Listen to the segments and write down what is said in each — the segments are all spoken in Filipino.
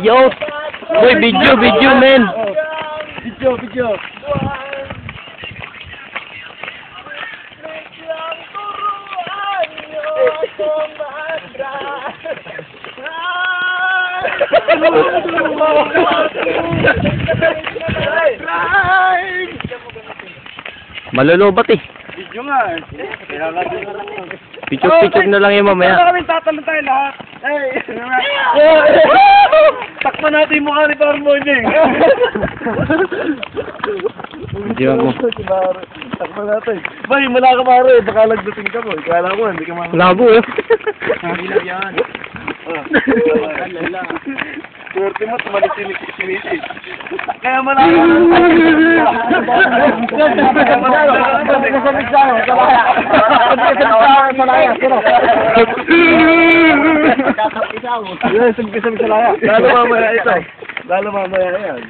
Yo! Boy, video, men! Video. Malulubat eh. Video nga eh. Picture na lang yung mamaya. Kami tatanong tayo lahat. Takpan natin yung mukha ni Parmonyeng. Video mo. Takpan natin. Bay, mula ka pare. Baka lagdating ka mo. Kala ko, hindi ka mga... Labo eh. Ilag yan. Swerte mo, tumalit sinisi. Kaya malaki. Lalo mamaya yan.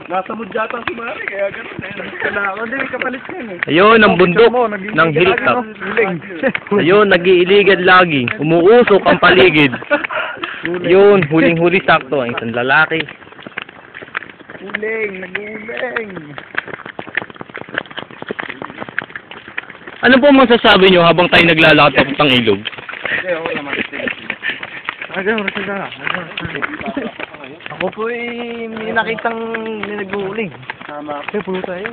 Nasa mudyata si Mari, kaya gano'n. Hindi, kapalit yan eh. Ayun, ang bundok ng hilltop. Ayun, nag-iiligan lagi. Umuusok ang paligid. Yun, huling-huli sakto ang isang lalaki. Nag-uling. Ano po masasabi nyo habang tayo naglalakad ng ilog? Ako po may nakitang nag-uuling. Tama. Kaya pulo tayo.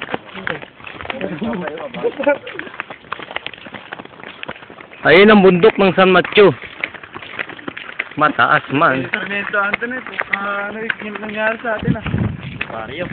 Ayun ang bundok ng San Mateo. Mataas man. Sarmiento Anthony, ano yung nangyari sa atin ah? Mario.